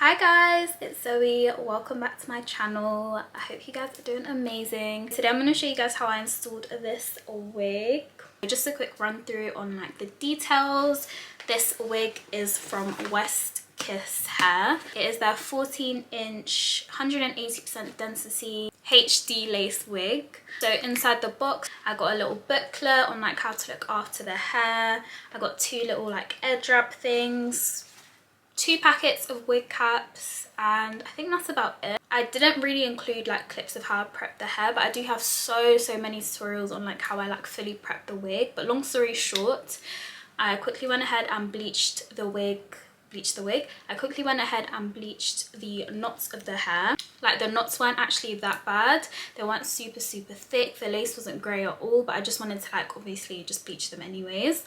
Hi guys, it's Zoe. Welcome back to my channel. I hope you guys are doing amazing. Today I'm going to show you guys how I installed this wig. Just a quick run through on like the details. This wig is from West Kiss Hair. It is their 14-inch 180% density HD lace wig. So inside the box I got a little booklet on like how to look after the hair. I got two little like edge wrap things, 2 packets of wig caps, and I think that's about it. I didn't really include like clips of how I prep the hair, but I do have so many tutorials on like how I like fully prep the wig. But long story short, I quickly went ahead and bleached the wig. I quickly went ahead and bleached the knots of the hair. Like the knots weren't actually that bad. They weren't super thick. The lace wasn't grey at all, but I just wanted to like obviously just bleach them anyways.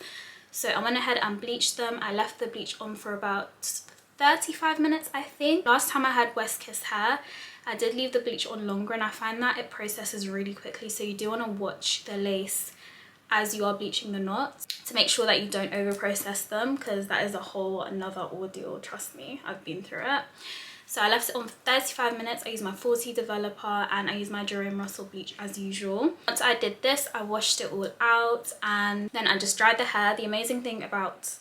So I went ahead and bleached them. I left the bleach on for about 35 minutes, I think. Last time I had West Kiss hair, I did leave the bleach on longer, and I find that it processes really quickly. So you do want to watch the lace as you are bleaching the knots to make sure that you don't over process them, because that is a whole another ordeal. Trust me, I've been through it. So I left it on for 35 minutes. I used my 40 developer and I used my Jerome Russell bleach as usual. Once I did this, I washed it all out and then I just dried the hair. The amazing thing about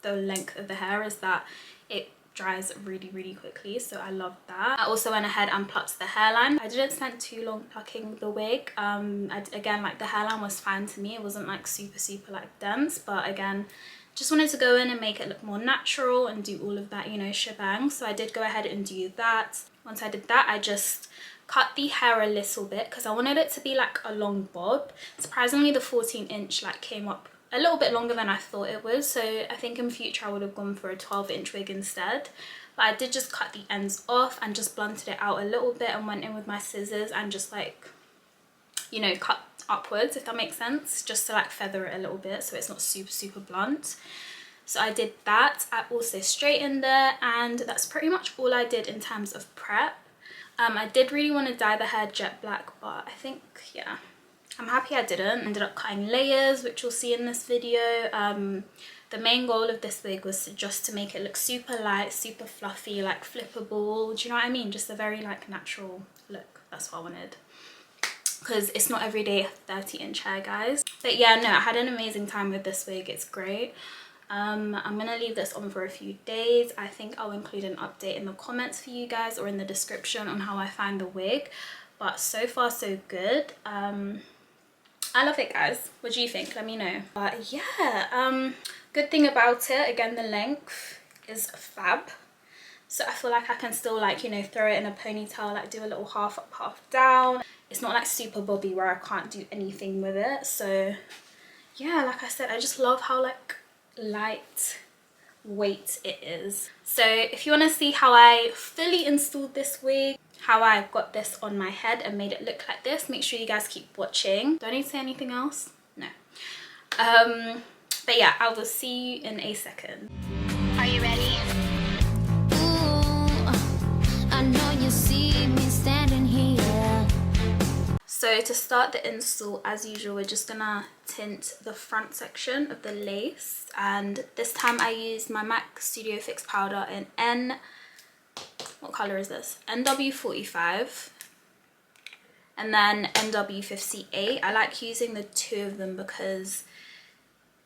the length of the hair is that it dries really quickly, so I love that. I also went ahead and plucked the hairline. I didn't spend too long plucking the wig. Again, like the hairline was fine to me. It wasn't like super like dense, but again, just wanted to go in and make it look more natural and do all of that, you know, shebang. So I did go ahead and do that. Once I did that, I just cut the hair a little bit because I wanted it to be like a long bob. Surprisingly, the 14-inch like came up a little bit longer than I thought it was, so I think in future I would have gone for a 12-inch wig instead. But I did just cut the ends off and just blunted it out a little bit and went in with my scissors and just like, you know, cut upwards, if that makes sense, just to like feather it a little bit so it's not super blunt. So I did that. I also straightened it, and that's pretty much all I did in terms of prep. I did really want to dye the hair jet black, but I think, yeah, I'm happy I didn't. Ended up cutting layers, which you'll see in this video. The main goal of this wig was just to make it look super light, super fluffy, like flippable. Do you know what I mean? Just a very like natural look. That's what I wanted, because it's not every day 30-inch hair, guys. But yeah, no, I had an amazing time with this wig. It's great. I'm gonna leave this on for a few days. I think I'll include an update in the comments for you guys or in the description on how I find the wig. But so far so good. I love it, guys. What do you think? Let me know. But yeah, good thing about it, again, the length is fab. So I feel like I can still like, you know, throw it in a ponytail, like do a little half up, half down. It's not like super bobby where I can't do anything with it. So yeah, like I said, I just love how like light weight it is. So if you want to see how I fully installed this wig, how I got this on my head and made it look like this, make sure you guys keep watching. Do I need to say anything else? No. But yeah, I will see you in a second. Are you ready? Ooh, I know you see me standing here. So to start the install, as usual, we're just gonna tint the front section of the lace, and this time I used my MAC Studio Fix powder in what color is this? NW45 and then NW58. I like using the two of them because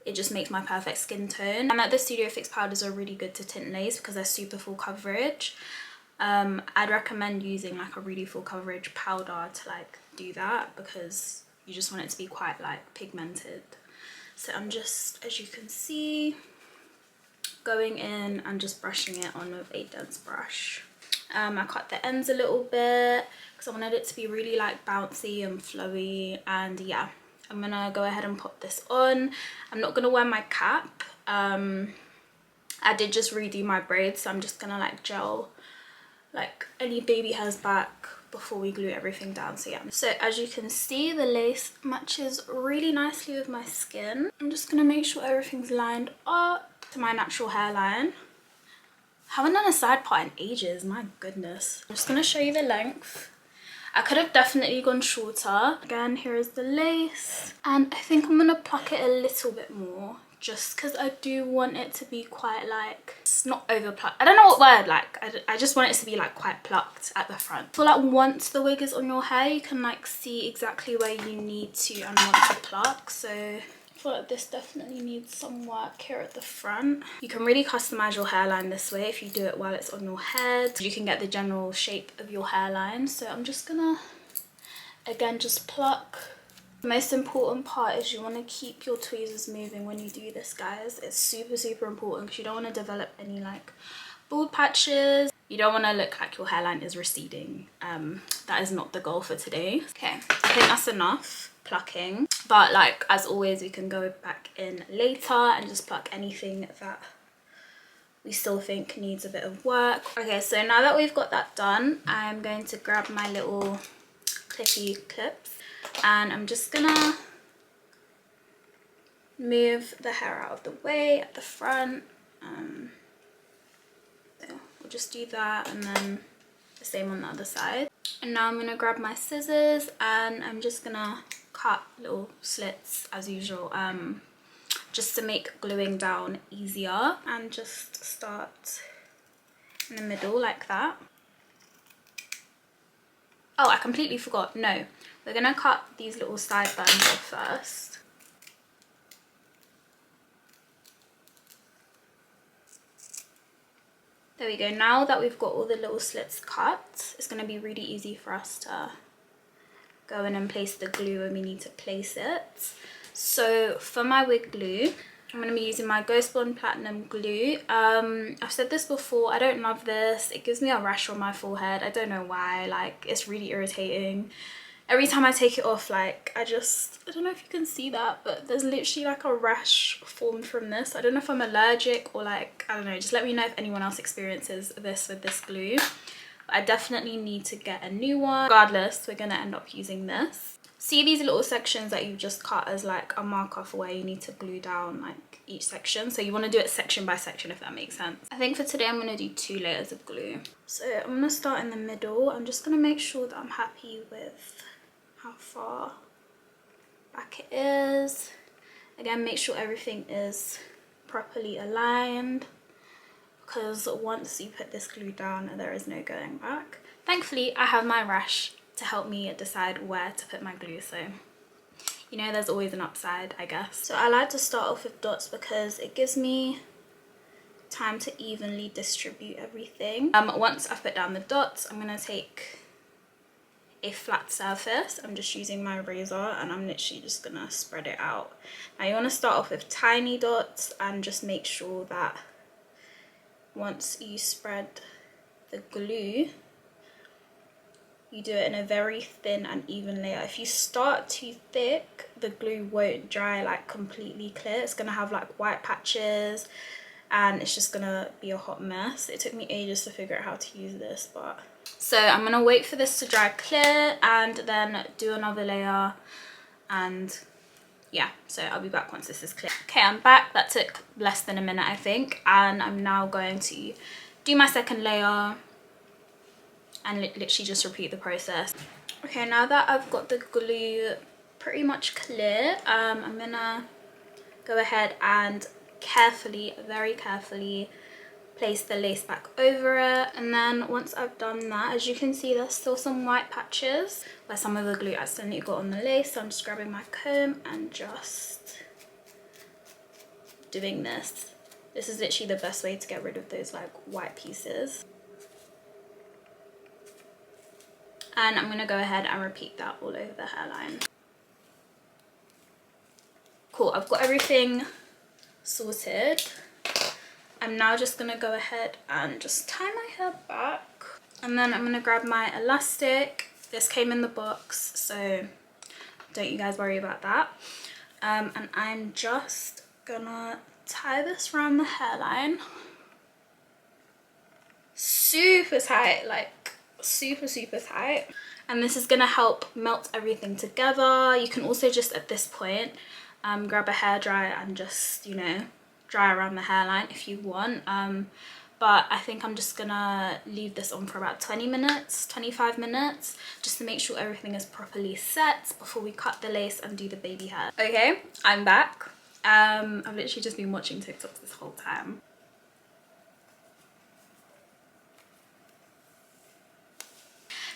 it just makes my perfect skin tone. And that the Studio Fix powders are really good to tint lace because they're super full coverage. I'd recommend using like a really full coverage powder to like do that because you just want it to be quite like pigmented. So I'm just, as you can see, going in and just brushing it on with a dense brush. I cut the ends a little bit because I wanted it to be really like bouncy and flowy. And yeah, I'm gonna go ahead and pop this on. I'm not gonna wear my cap. I did just redo my braids, so I'm just gonna like gel like any baby hairs back before we glue everything down. So yeah, so as you can see, the lace matches really nicely with my skin. I'm just gonna make sure everything's lined up to my natural hairline. Haven't done a side part in ages, my goodness. I'm just gonna show you the length. I could have definitely gone shorter. Again, here is the lace, and I think I'm gonna pluck it a little bit more just because I do want it to be quite like, it's not over plucked, I don't know what word, like I just want it to be like quite plucked at the front. I feel like once the wig is on your hair, you can like see exactly where you need to and want to pluck. So I feel like this definitely needs some work here at the front. You can really customize your hairline this way if you do it while it's on your head. You can get the general shape of your hairline. So I'm just gonna again just pluck. The most important part is you want to keep your tweezers moving when you do this, guys. It's super important because you don't want to develop any like bald patches. You don't want to look like your hairline is receding. That is not the goal for today. Okay, I think that's enough plucking, but like as always, we can go back in later and just pluck anything that we still think needs a bit of work. Okay, so now that we've got that done, I'm going to grab my little clippy clips and I'm just gonna move the hair out of the way at the front. So we'll just do that, and then the same on the other side. And now I'm gonna grab my scissors and I'm just gonna cut little slits as usual, just to make gluing down easier, and just start in the middle like that. Oh, I completely forgot. No, we're gonna cut these little sideburns off first. There we go. Now that we've got all the little slits cut, it's gonna be really easy for us to go in and place the glue when we need to place it. So for my wig glue, I'm going to be using my Ghost Blonde Platinum glue. I've said this before, I don't love this. It gives me a rash on my forehead. I don't know why, like it's really irritating. Every time I take it off, like I don't know if you can see that, but there's literally like a rash formed from this. I don't know if I'm allergic or like, I don't know, just let me know if anyone else experiences this with this glue. But I definitely need to get a new one. Regardless, we're going to end up using this. See these little sections that you've just cut as like a marker for where you need to glue down like each section. So you want to do it section by section, if that makes sense. I think for today I'm going to do 2 layers of glue. So I'm going to start in the middle. I'm just going to make sure that I'm happy with how far back it is. Again, make sure everything is properly aligned, because once you put this glue down, there is no going back. Thankfully, I have my rash to help me decide where to put my glue, so you know there's always an upside, I guess. So I like to start off with dots because it gives me time to evenly distribute everything. Once I've put down the dots, I'm going to take a flat surface. I'm just using my razor and I'm literally just going to spread it out. Now you want to start off with tiny dots and just make sure that once you spread the glue, you do it in a very thin and even layer. If you start too thick, the glue won't dry like completely clear. It's gonna have like white patches and it's just gonna be a hot mess. It took me ages to figure out how to use this, but so I'm gonna wait for this to dry clear and then do another layer, and yeah, so I'll be back once this is clear. Okay, I'm back. That took less than a minute, I think, and I'm now going to do my second layer and literally just repeat the process. Okay, now that I've got the glue pretty much clear, I'm gonna go ahead and carefully, very carefully place the lace back over it. And then once I've done that, as you can see, there's still some white patches where some of the glue accidentally got on the lace. So I'm just grabbing my comb and just doing this. This is literally the best way to get rid of those like white pieces. And I'm going to go ahead and repeat that all over the hairline. Cool, I've got everything sorted. I'm now just going to go ahead and just tie my hair back. And then I'm going to grab my elastic. This came in the box, so don't you guys worry about that. And I'm just going to tie this around the hairline. Super tight, like super tight, and this is gonna help melt everything together. You can also just at this point grab a hairdryer and just, you know, dry around the hairline if you want, but I think I'm just gonna leave this on for about 20 minutes, 25 minutes, just to make sure everything is properly set before we cut the lace and do the baby hair. Okay, I'm back I've literally just been watching TikToks this whole time.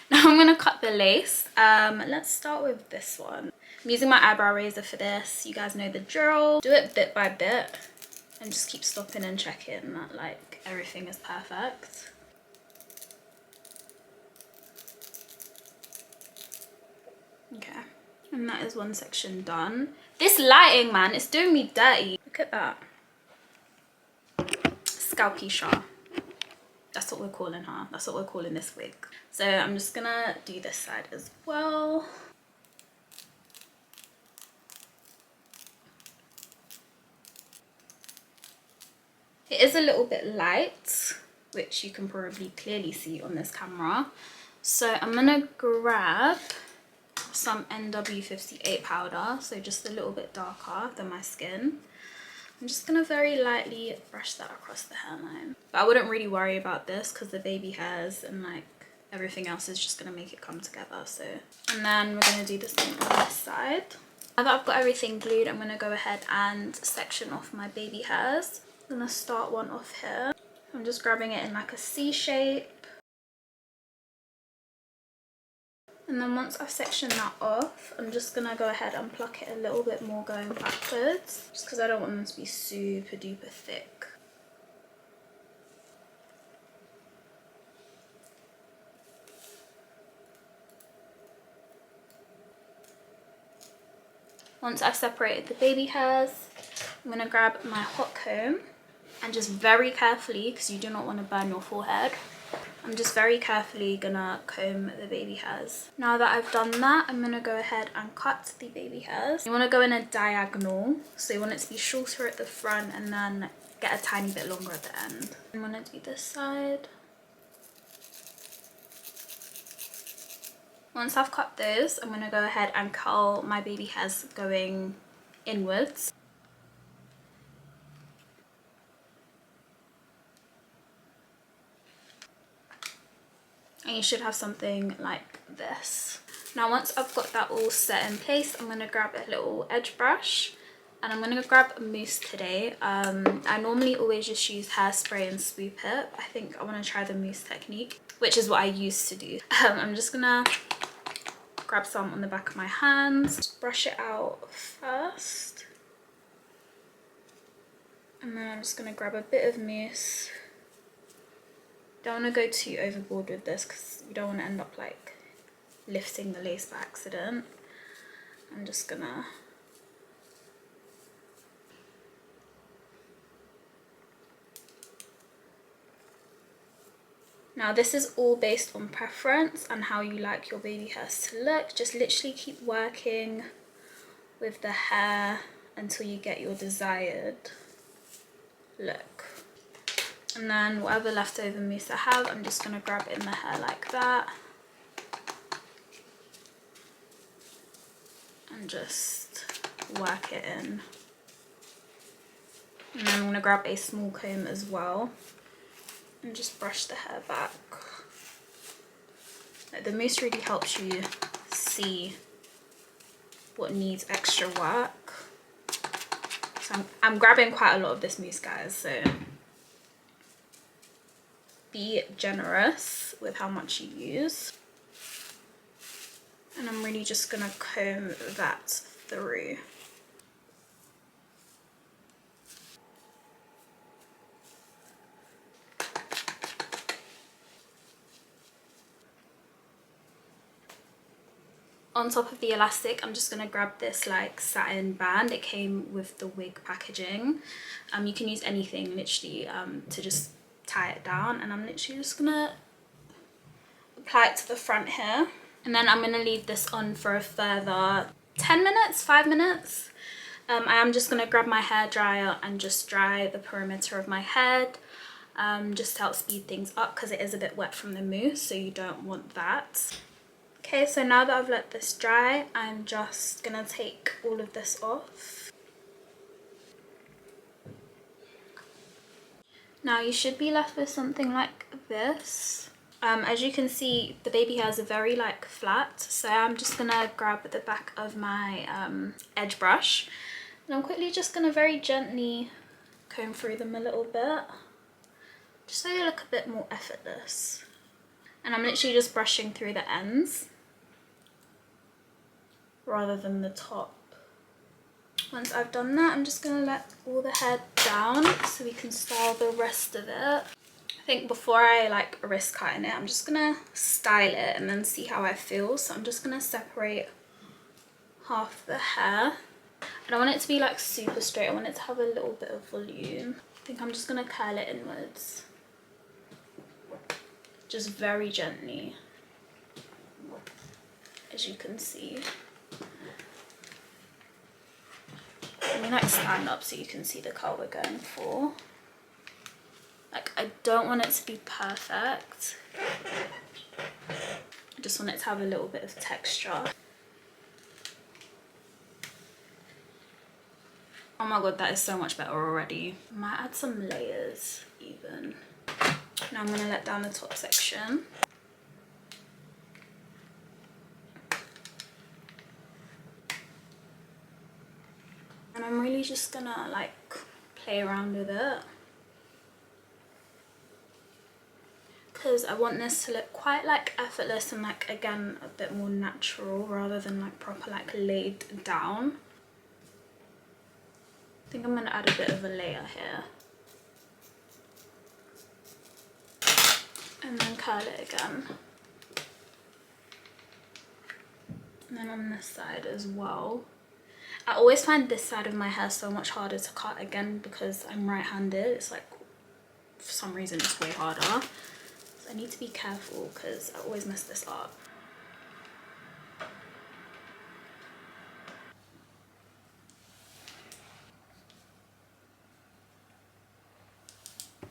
Now I'm gonna cut the lace. Let's start with this one. I'm using my eyebrow razor for this. You guys know the drill. Do it bit by bit and just keep stopping and checking that like everything is perfect. Okay, and that is one section done. This lighting, man, it's doing me dirty. Look at that. Scalpisha. That's what we're calling her. That's what we're calling this wig. So I'm just gonna do this side as well. It is a little bit light, which you can probably clearly see on this camera. So I'm gonna grab some NW58 powder, so just a little bit darker than my skin. I'm just gonna very lightly brush that across the hairline. But I wouldn't really worry about this because the baby hairs and like everything else is just gonna make it come together. So, and then we're gonna do the same on this side. Now that I've got everything glued, I'm gonna go ahead and section off my baby hairs. I'm gonna start one off here. I'm just grabbing it in like a C shape. And then once I've sectioned that off, I'm just gonna go ahead and pluck it a little bit more going backwards, just because I don't want them to be super duper thick. Once I've separated the baby hairs, I'm gonna grab my hot comb and just very carefully, because you do not want to burn your forehead, I'm just very carefully gonna comb the baby hairs. Now that I've done that, I'm gonna go ahead and cut the baby hairs. You wanna go in a diagonal, so you want it to be shorter at the front and then get a tiny bit longer at the end. I'm gonna do this side. Once I've cut those, I'm gonna go ahead and curl my baby hairs going inwards. And you should have something like this. Now once I've got that all set in place, I'm going to grab a little edge brush and I'm going to grab a mousse today. I normally always just use hairspray and swoop it. I think I want to try the mousse technique, which is what I used to do. I'm just going to grab some on the back of my hands, just brush it out first. And then I'm just going to grab a bit of mousse. Don't want to go too overboard with this because you don't want to end up like lifting the lace by accident. I'm just gonna now this is all based on preference and how you like your baby hairs to look. Just literally keep working with the hair until you get your desired look. And then whatever leftover mousse I have, I'm just going to grab it in the hair like that. And just work it in. And then I'm going to grab a small comb as well. And just brush the hair back. Like, the mousse really helps you see what needs extra work. So I'm grabbing quite a lot of this mousse, guys, so be generous with how much you use. And I'm really just gonna comb that through. On top of the elastic, I'm just gonna grab this like satin band. It came with the wig packaging. You can use anything literally to just tie it down, and I'm literally just gonna apply it to the front here, and then I'm gonna leave this on for a further 10 minutes, 5 minutes. I am just gonna grab my hair dryer and just dry the perimeter of my head, just to help speed things up because it is a bit wet from the mousse, so you don't want that. Okay, so now that I've let this dry, I'm just gonna take all of this off. Now you should be left with something like this. As you can see, the baby hairs are very like flat, so I'm just gonna grab the back of my edge brush And I'm quickly just going to very gently comb through them a little bit, just so they look a bit more effortless. And I'm literally just brushing through the ends rather than the top. Once I've done that, I'm just going to let all the hair down so we can style the rest of it. I think before I like wrist cutting it, I'm just going to style it and then see how I feel. So I'm just going to separate half the hair. I don't want it to be like super straight, I want it to have a little bit of volume. I think I'm just going to curl it inwards. Just very gently, as you can see. Let me like stand up so you can see the curl we're going for. Like, I don't want it to be perfect. I just want it to have a little bit of texture. Oh my god, that is so much better already. I might add some layers even. Now I'm going to let down the top section. And I'm really just going to like play around with it, because I want this to look quite like effortless and like, again, a bit more natural rather than like proper like laid down. I think I'm going to add a bit of a layer here. And then curl it again. And then on this side as well. I always find this side of my hair so much harder to cut, again because I'm right-handed. It's like, for some reason, it's way harder. So I need to be careful because I always mess this up.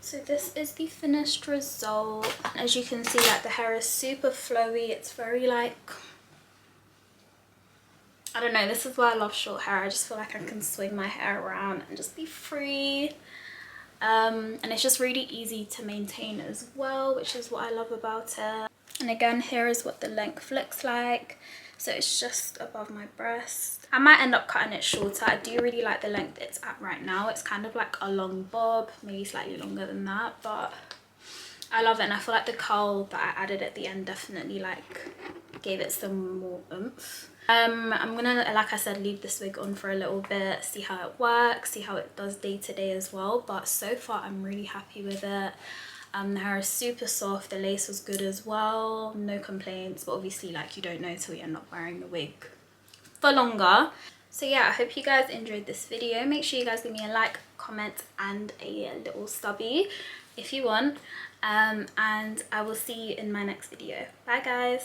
So this is the finished result. As you can see, like the hair is super flowy. It's very like, I don't know, this is why I love short hair. I just feel like I can swing my hair around and just be free. And it's just really easy to maintain as well, which is what I love about it. And again, here is what the length looks like. So it's just above my breast. I might end up cutting it shorter. I do really like the length it's at right now. It's kind of like a long bob, maybe slightly longer than that, but I love it. And I feel like the curl that I added at the end definitely like gave it some more oomph. I'm gonna, like I said, leave this wig on for a little bit, see how it works, see how it does day to day as well. But so far I'm really happy with it. The hair is super soft, the lace was good as well, no complaints, but obviously like you don't know till you end up wearing the wig for longer. So yeah, I hope you guys enjoyed this video. Make sure you guys give me a like, comment and a little stubby if you want, and I will see you in my next video. Bye guys.